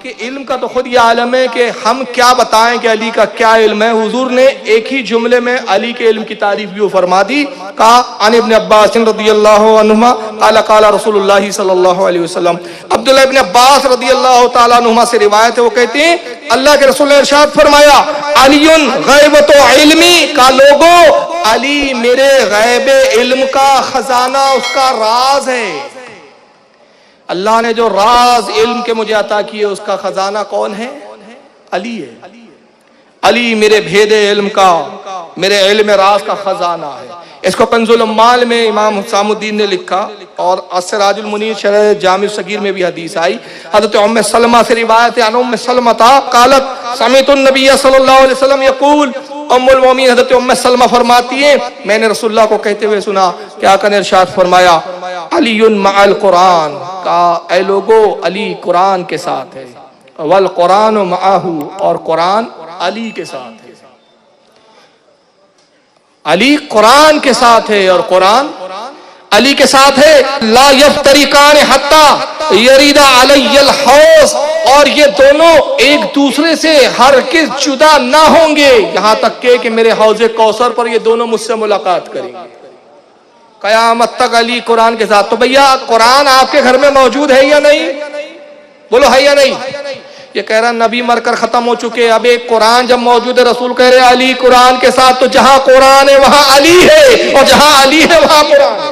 کے علم کا تو خود یہ عالم ہے کہ ہم کیا بتائیں کہ علی کا کیا علم ہے. حضور نے ایک ہی جملے میں علی کے علم کی تعریف بھی فرما دی. کہا عن ابن عباس رضی اللہ عنہما قال قال رسول اللہ صلی اللہ علیہ وسلم. عبداللہ ابن عباس رضی اللہ تعالیٰ عنہما سے روایت ہے, وہ کہتے ہیں اللہ کے رسول نے ارشاد فرمایا علی غیبت علمی, کا لوگوں علی میرے غیب علم کا خزانہ, اس کا راز ہے. اللہ نے جو راز علم کے مجھے عطا کیے اس کا خزانہ کون ہے؟ علی ہے. علی میرے بھید علم کا, میرے علم راز کا خزانہ ہے. اس کو کنز العمال میں امام حسام الدین نے لکھا, اور السراج المنیر شرح جامع صغیر میں بھی حدیث آئی. حضرت ام سلمہ سے روایت ہے, ان ام سلمہ قالت سمعت النبی صلی اللہ علیہ وسلم یقول, ام المومنین حضرت ام سلمہ فرماتی ہیں میں نے رسول اللہ کو کہتے ہوئے سنا, کیا کہنے ارشاد فرمایا علی مع القرآن, کا اے لوگو علی قرآن کے ساتھ ہے, والقرآن معہ, اور قرآن علی کے ساتھ ہے. علی قرآن کے ساتھ ہے اور قرآن علی کے ساتھ ہے. لا یفتریقان حتی یرید علی الحوض, اور یہ دونوں ایک دوسرے سے ہرگز جدا نہ ہوں گے یہاں تک کہ میرے حوض کوثر پر یہ دونوں مجھ سے ملاقات کریں گے قیامت تک. علی قرآن کے ساتھ. تو بھیا قرآن آپ کے گھر میں موجود ہے یا نہیں؟ بولو ہے یا نہیں؟ یہ کہہ رہا نبی مر کر ختم ہو چکے, اب ایک قرآن جب موجود ہے, رسول کہہ رہے علی قرآن کے ساتھ, تو جہاں قرآن ہے وہاں علی ہے, اور جہاں علی ہے وہاں قرآن ہے.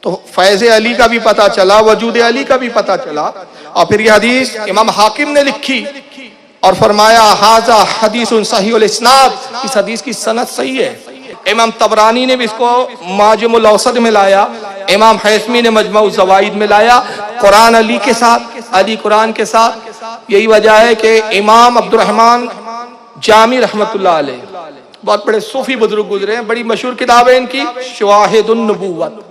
تو فیض علی کا بھی پتہ چلا, وجود علی کا بھی پتہ چلا. اور پھر یہ حدیث امام حاکم نے لکھی اور فرمایا ھذا حدیث صحیح الاسناد, اس حدیث کی سند صحیح ہے. امام طبرانی نے بھی اس کو معجم الاوسط میں لایا, امام حیثمی نے مجمع الزوائد میں لایا. قرآن علی کے ساتھ, علی قرآن کے ساتھ. یہی وجہ ہے کہ امام عبد الرحمن جامی رحمت اللہ علیہ, بہت بڑے صوفی بزرگ گزرے ہیں, بڑی مشہور کتاب ہے ان کی شواہد النبوت.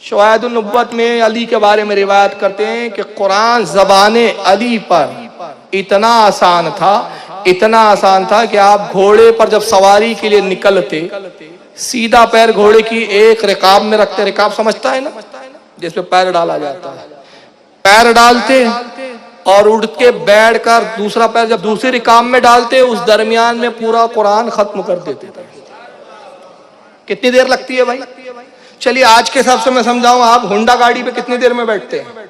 شواہد النبوت میں علی کے بارے میں روایت کرتے ہیں کہ قرآن زبان علی پر اتنا آسان تھا کہ آپ گھوڑے پر جب سواری کے لیے نکلتے, سیدھا پیر گھوڑے کی ایک رکاب میں رکھتے, رکاب سمجھتا ہے نا جس پہ پیر ڈالا جاتا ہے, پیر ڈالتے اور اڑ کے بیٹھ کر دوسرا پیر جب دوسری رکاب میں ڈالتے, اس درمیان میں پورا قرآن ختم کر دیتے تھے. کتنی دیر لگتی ہے بھائی؟ چلیے آج کے حساب سے میں سمجھاؤں, آپ ہونڈا گاڑی پہ کتنی دیر میں بیٹھتے ہیں؟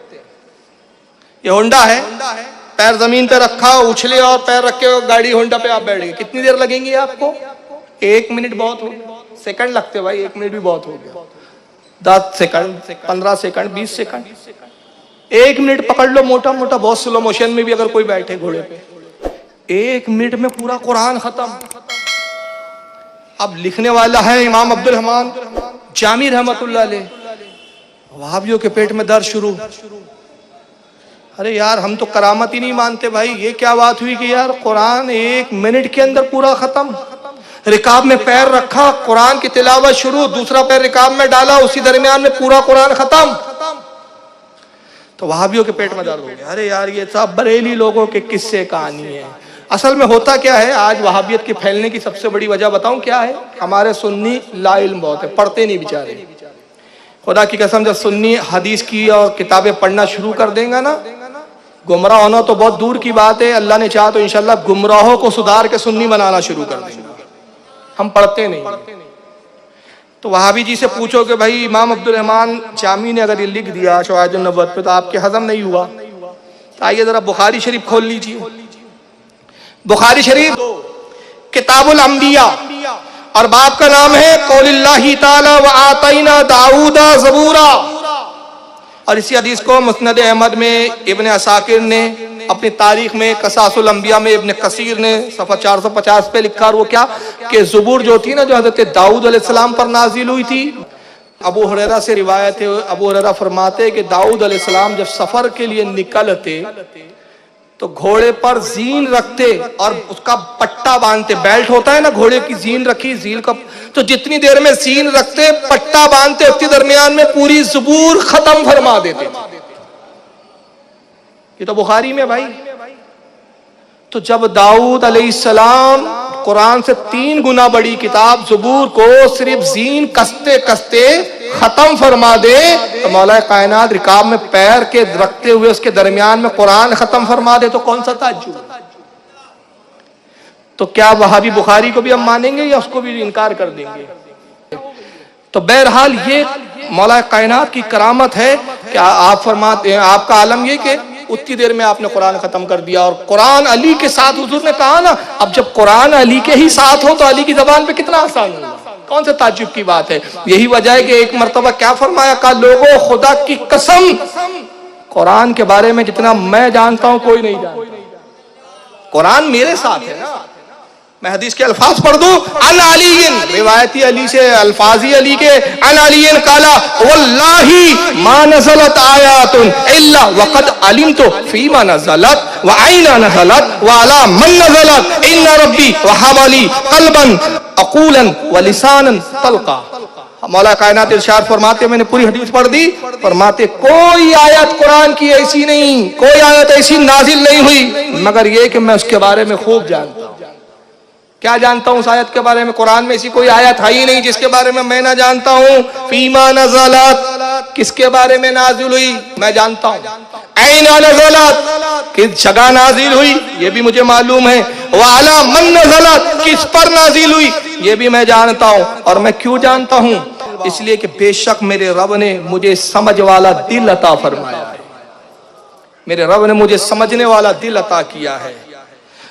یہ ہونڈا ہے, پیر زمین پہ رکھا, اچھلے اور پیر رکھے گاڑی ہونڈا پہ آپ بیٹھ گئے, کتنی دیر لگیں گی آپ کو؟ 1 منٹ بہت ہو گیا, سیکنڈ لگتے بھائی, 1 منٹ بھی بہت ہو گیا, 10 سیکنڈ 15 سیکنڈ 20 سیکنڈ, 1 منٹ پکڑ لو موٹا موٹا, بہت سلو موشن میں بھی اگر کوئی بیٹھے گھوڑے پہ, 1 منٹ میں پورا قرآن ختم. اب لکھنے والا ہے امام عبد الرحمن جامی رحمت اللہ علیہ. وہابیوں کے پیٹ میں درد شروع, ارے یار ہم تو کرامت ہی نہیں مانتے بھائی, یہ کیا بات ہوئی کہ یار قرآن 1 منٹ کے اندر پورا ختم. رکاب میں پیر رکھا, قرآن کی تلاوت شروع, دوسرا پیر رکاب میں ڈالا, اسی درمیان میں پورا قرآن ختم. تو وہابیوں کے پیٹ میں درد ہو گیا, ارے یار یہ سب بریلی لوگوں کے قصے کہانی ہے. اصل میں ہوتا کیا ہے, آج وہابیت کے پھیلنے کی سب سے بڑی وجہ بتاؤں کیا ہے؟ ہمارے سنی لا علم بہت ہے, پڑھتے نہیں بیچارے. خدا کی قسم جب سنی حدیث کی اور کتابیں پڑھنا شروع کر دیں گا نا, گمراہ ہونا تو بہت دور کی بات ہے, اللہ نے چاہا تو انشاءاللہ گمراہوں کو سدھار کے سنی بنانا شروع کر دیں گے. ہم پڑھتے نہیں. تو وہابی جی سے پوچھو کہ بھائی امام عبد الرحمن جامی نے اگر یہ لکھ دیا شواہد النبوت پہ, تو آپ کے ہضم نہیں ہوا. آئیے ذرا بخاری شریف کھول لیجیے. بخاری شریف کتاب الانبیاء, اور باب کا نام ہے قول اللہ تعالی وآتینا داؤد زبورا. اور اسی حدیث کو مسند احمد میں ابن عساکر نے, اپنی تاریخ میں قصاص الانبیاء میں ابن کثیر نے صفحہ 450 پہ لکھا. اور وہ کیا کہ زبور جو تھی نا, جو حضرت داؤد علیہ السلام پر نازل ہوئی تھی. ابو ہریرہ سے روایت ہے, ابو ہریرہ فرماتے کہ داؤد علیہ السلام جب سفر کے لیے نکلتے تو گھوڑے پر زین رکھتے اور اس کا پٹا باندھتے. بیلٹ ہوتا ہے نا, گھوڑے کی زین رکھی, زین کا, تو جتنی دیر میں زین رکھتے پٹا باندھتے, اتنی درمیان میں پوری زبور ختم فرما دیتے. یہ تو بخاری میں بھائی. تو جب داؤد علیہ السلام قرآن سے 3 گنا بڑی کتاب زبور کو صرف زین کستے کستے ختم فرما دے تو مولا کائنات رکاب میں پیر کے رکھتے ہوئے اس کے درمیان میں قرآن ختم فرما دے تو کون سا تعجب؟ تو کیا وہابی بخاری کو بھی ہم مانیں گے یا اس کو بھی انکار کر دیں گے؟ تو بہرحال یہ مولا کائنات کی کرامت ہے کہ آپ فرماتے ہیں، آپ کا عالم یہ کہ اتنی دیر میں آپ نے قرآن ختم کر دیا، اور قرآن علی کے ساتھ حضور نے کہا نا، اب جب قرآن علی کے ہی ساتھ ہو تو علی کی زبان پہ کتنا آسان ہوگا، کون سے تعجب کی بات ہے؟ یہی وجہ ہے کہ ایک مرتبہ کیا فرمایا، کہا لوگوں خدا کی قسم قرآن کے بارے میں جتنا میں جانتا ہوں کوئی نہیں جانتا، قرآن میرے ساتھ ہے نا۔ میں حدیث کے الفاظ پڑھ دوں، ان علی، روایتی علی سے الفاظی علی کے، ان علی قالا واللہ ما نزلت آیات الا وقد علمت فیما نزلت وعین نزلت وعلا من نزلت ان ربی وہب لی قلبا عقولا ولسانا طلقا۔ مولا کائنات ارشاد فرماتے، میں نے پوری حدیث پڑھ دی، فرماتے کوئی آیت قرآن کی ایسی نہیں، کوئی آیت ایسی نازل نہیں ہوئی مگر یہ کہ میں اس کے بارے میں خوب جانتا ہوں۔ کیا جانتا ہوں اس آیت کے بارے میں؟ قرآن میں ایسی کوئی آیت ہے ہی نہیں جس کے بارے میں نہ جانتا ہوں۔ فیما نزلت، کس کے بارے میں نازل ہوئی میں جانتا ہوں۔ این نزلت، کس جگہ نازل ہوئی یہ بھی مجھے معلوم ہے۔ وعلی من نزلت، کس پر نازل ہوئی یہ بھی میں جانتا ہوں۔ اور میں کیوں جانتا ہوں؟ اس لیے کہ بے شک میرے رب نے مجھے سمجھ والا دل عطا فرمایا ہے، میرے رب نے مجھے سمجھنے والا دل عطا کیا ہے۔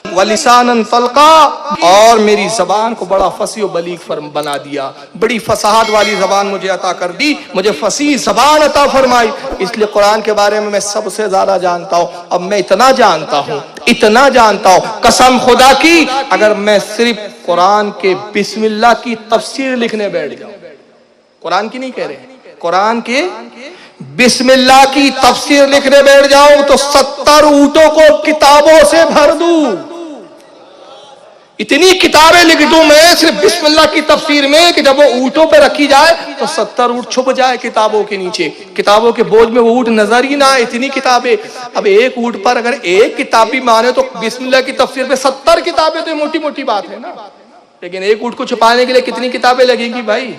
وَلِسَانًا طَلْقًا، اور میری زبان کو بڑا فصیح و بلیغ بنا دیا، بڑی فصاحت والی زبان مجھے عطا کر دی، مجھے فصیح زبان عطا فرمائی، اس لیے قرآن کے بارے میں سب سے زیادہ جانتا ہوں۔ اب میں اتنا جانتا ہوں قسم خدا کی، اگر میں صرف قرآن کے بسم اللہ کی تفسیر لکھنے بیٹھ جاؤں، قرآن کی نہیں کہہ رہے، قرآن کے بسم اللہ کی تفسیر لکھنے بیٹھ جاؤں تو 70 اونٹوں کو کتابوں سے بھر دوں، اتنی کتابیں لکھ دوں میں صرف بسم اللہ کی تفسیر میں کہ جب وہ اونٹوں پہ رکھی جائے تو 70 اونٹ چھپ جائے کتابوں کے نیچے، کتابوں کے بوجھ میں وہ اونٹ نظر ہی نہ آئے، اتنی کتابیں۔ اب ایک اونٹ پر اگر ایک کتاب بھی مانے تو بسم اللہ کی تفسیر پہ 70 کتابیں تو موٹی موٹی بات ہے نا، لیکن ایک اونٹ کو چھپانے کے لیے کتنی کتابیں لگیں گی بھائی؟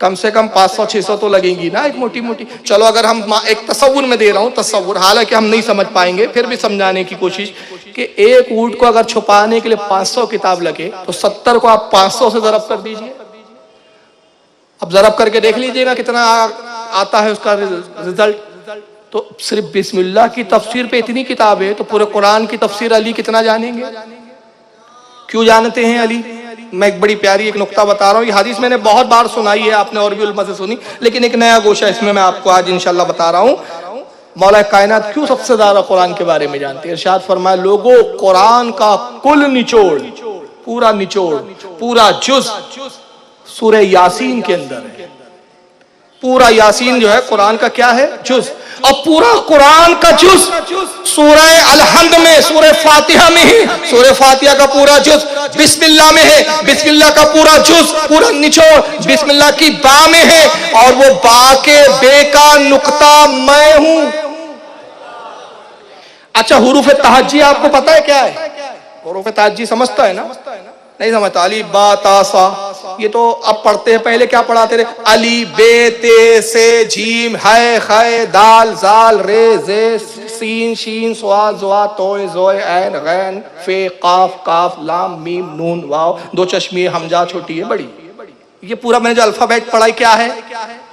کم سے کم 500-600 تو لگیں گی نا، ایک موٹی موٹی۔ چلو اگر ہم ایک تصور میں دے رہا ہوں، تصور، حالانکہ ہم نہیں سمجھ پائیں گے، پھر بھی سمجھانے کی کوشش کہ ایک اونٹ کو اگر چھپانے کے لیے 500 کتاب لگے تو 70 کو آپ 500 سے ضرب کر دیجئے، اب ضرب کر کے دیکھ لیجئے گا کتنا آتا ہے اس کا رزلٹ۔ تو صرف بسم اللہ کی تفسیر پہ اتنی کتاب ہے تو پورے قرآن کی تفسیر علی کتنا جانیں گے؟ کیوں جانتے ہیں علی؟ میں ایک بڑی پیاری ایک نقطہ بتا رہا ہوں، یہ حدیث میں نے بہت بار سنائی ہے، آپ نے اور بھی علماء سے سنی، لیکن ایک نیا گوشہ اس میں آپ کو آج انشاءاللہ بتا رہا ہوں۔ مولا کائنات کیوں سب سے زیادہ قرآن کے بارے میں جانتے ہیں؟ ارشاد فرمایا، لوگوں قرآن کا کل نچوڑ، پورا جز سورہ یاسین کے اندر ہے۔ پورا یاسین جو ہے قرآن کا کیا ہے؟ جز۔ اور پورا قرآن کا جز سورہ الحمد میں، سورہ فاتحہ میں ہے، سورہ فاتحہ کا پورا جز بسم اللہ میں ہے، بسم اللہ کا پورا جز، پورا نچوڑ بسم اللہ کی با میں ہے، اور وہ با کے بے کا نقطہ میں ہوں۔ اچھا، حروف تہجی آپ کو پتا ہے کیا ہے؟ حروف تہجی سمجھتا ہے نا؟ نہیں سمجھتا؟ علی با تا سا، یہ تو اب پڑھتے ہیں، پہلے کیا پڑھاتے رہے؟ علی بے تے سے جیم ہے خے دال زال رے زے سین شین سوا زوا توئے زوئے عین غین فے قاف کاف لام میم نون واو، دو چشمی حمزہ چھوٹی ہے بڑی، یہ پورا میں نے جو الفابیٹ پڑھائی کیا ہے؟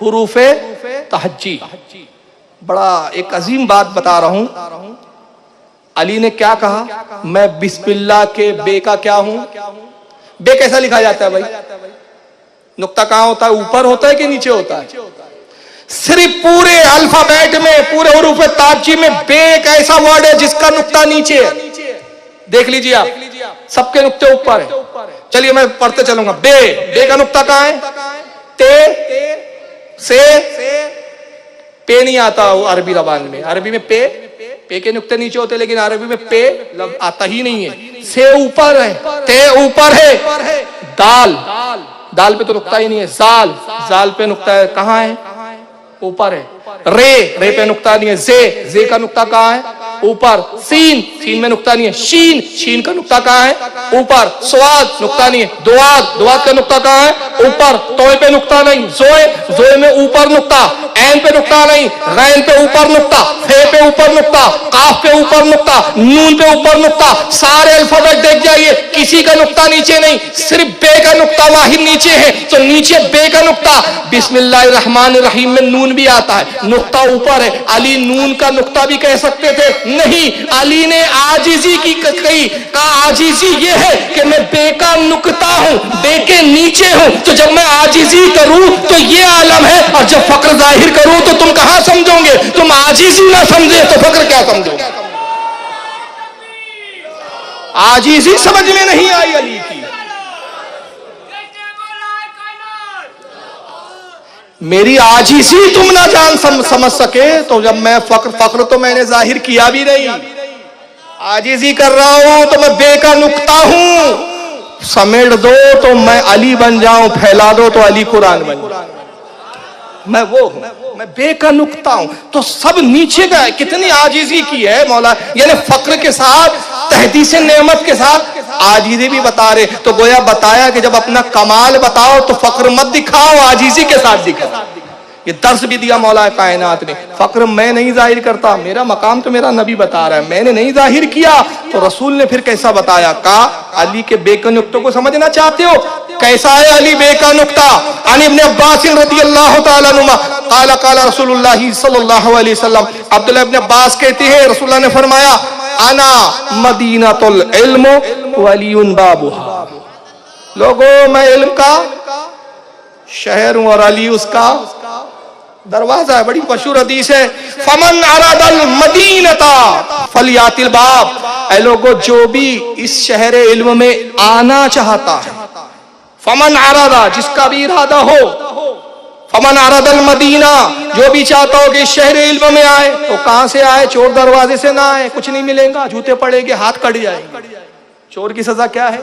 حروف تہجی۔ بڑا ایک عظیم بات بتا رہا ہوں، علی نے کیا کہا؟ میں بسم اللہ کے بے کا کیا ہوں؟ بے کیسا لکھا جاتا ہے بھائی؟ نقطہ کہاں ہوتا ہے؟ اوپر ہوتا ہے کہ نیچے ہوتا ہے؟ صرف پورے الفابیٹ میں، پورے حروف تہجی میں بے ایک ایسا ورڈ ہے جس کا نقطہ نیچے ہے۔ دیکھ لیجئے آپ، سب کے نقطے اوپر ہے۔ چلیے میں پڑھتے چلوں گا۔ بے کا نقطہ کہاں ہے؟ تے سے پے نہیں آتا عربی زبان میں، عربی میں پے کے نقطے نیچے ہوتے، لیکن عربی میں پے آتا ہی نہیں ہے۔ سے اوپر ہے، تے اوپر ہے، دال پہ تو نقطہ ہی نہیں ہے۔ زال پہ نقطہ ہے، کہاں ہے؟ اوپر ہے۔ رے پہ نقطہ نہیں ہے۔ زے کا نقطہ کہاں ہے؟ اوپر۔ سین میں نقطہ نہیں ہے۔ شین کا نقطہ کہاں ہے؟ اوپر۔ سواد نقطہ نہیں ہے۔ دواد کا نقطہ کہاں ہے؟ اوپر، توئے پہ نقطہ نہیں، زوئے میں اوپر نقطہ، عین پہ نقطہ نہیں، غین پہ اوپر نقطہ، فے پہ اوپر نقطہ، قاف پہ اوپر نقطہ، نون پہ اوپر نقطہ. سارے الفابیٹ دیکھ جائیے، کسی کا نقطہ نیچے نہیں، صرف بے کا نقطہ واحد نیچے ہے. تو نیچے بے کا نقطہ. بسم اللہ الرحمن الرحیم میں نون بھی آتا ہے، نقطہ اوپر ہے. علی نون کا نقطہ بھی کہہ سکتے تھے، نہیں، علی نے عاجزی کی کہی، کہا عاجزی یہ ہے کہ میں بے کا نقطہ ہوں، بے کے نیچے ہوں. تو جب میں عاجزی کروں تو یہ عالم ہے، اور جب فقر ظاہر کروں تو تم کہاں سمجھو گے؟ تم عاجزی نہ سمجھے تو فقر کیا سمجھو گے؟ عاجزی سمجھ میں نہیں آئی علی کی. میری عاجزی تم نہ جان سمجھ سکے تو جب میں فقر تو میں نے ظاہر کیا بھی نہیں. عاجزی کر رہا ہوں تو میں بے کا نقطہ ہوں. سمیٹ دو تو میں علی بن جاؤں، پھیلا دو تو علی قرآن بن جاؤں. میں وہ ہوں، میں بے کا نقطہ ہوں. تو سب نیچے کا ہے. کتنی عاجزی کی ہے مولا، یعنی فقر کے ساتھ، تحدیث نعمت کے ساتھ عاجزی بھی بتا رہے. تو گویا بتایا کہ جب اپنا کمال بتاؤ تو فقر مت دکھاؤ، عاجزی کے ساتھ دکھاؤ. یہ درس بھی دیا مولا کائنات نے. فقر میں نہیں ظاہر کرتا، میرا مقام تو میرا نبی بتا رہا ہے، میں نے نہیں ظاہر کیا. تو رسول نے پھر کیسا بتایا؟ کہا علی کے بے کے نقطوں کو سمجھنا چاہتے ہو؟ کیسا ہے علی بے کا نقطہ؟ عن ابن عباس رضی اللہ تعالیٰ عنہما قال قال رسول اللہ صلی اللہ علیہ وسلم. عبداللہ ابن عباس کہتے ہیں رسول اللہ نے فرمایا انا مدینۃ العلم ولی بابھا. لوگوں میں علم کا شہر ہوں اور علی اس کا دروازہ ہے. بڑی مشہور حدیث ہے، فمن اراد المدینۃ فلیات الباب. اے لوگوں جو بھی اس شہر علم میں آنا چاہتا ہے، فمن اراد، جس کا بھی ارادہ ہو، فمن اراد المدینہ، جو بھی چاہتا ہو کہ اس شہر علم میں آئے تو کہاں سے آئے؟ چور دروازے سے نہ آئے، کچھ نہیں ملے گا، جوتے پڑیں گے، ہاتھ کٹ جائیں گے. چور کی سزا کیا ہے؟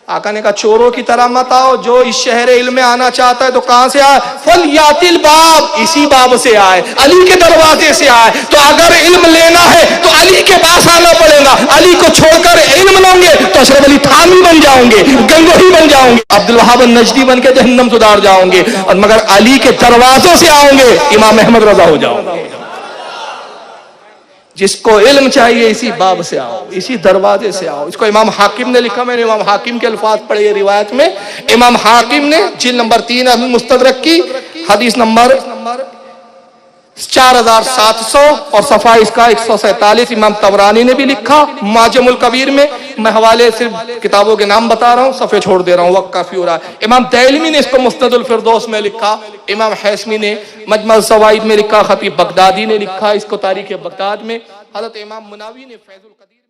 آقا نے کہا چوروں کی طرح مت آؤ. جو اس شہر علم میں آنا چاہتا ہے تو کہاں سے آئے؟ فلیات الباب، اسی باب سے آئے، علی کے دروازے سے آئے. تو اگر علم لینا ہے تو علی کے پاس آنا پڑے گا. علی کو چھوڑ کر علم لوں گے تو اشرف علی تھانوی بن جاؤں گے، گنگوہی بن جاؤں گے، عبدالوہاب النجدی بن کے جہنم سدھار جاؤں گے. اور مگر علی کے دروازوں سے آؤں گے، امام احمد رضا ہو جاؤں گے. جس کو علم چاہیے اسی باب سے آؤ، اسی دروازے سے آؤ. اس کو امام حاکم نے لکھا، میں نے امام حاکم کے الفاظ پڑھے یہ روایت میں. امام حاکم نے جلد نمبر 3 المستدرک کی حدیث نمبر 4700 اور صفحہ اس کا 147. امام طبرانی نے بھی لکھا معجم الکبیر میں. میں حوالے صرف کتابوں کے نام بتا رہا ہوں، صفحے چھوڑ دے رہا ہوں، وقت کافی ہو رہا ہے. امام دہلوی نے اس کو مسند الفردوس میں لکھا. امام حیثمی نے مجمع الزوائد میں لکھا. خطیب بغدادی نے لکھا اس کو تاریخ بغداد میں. حضرت امام مناوی نے فیض القدیر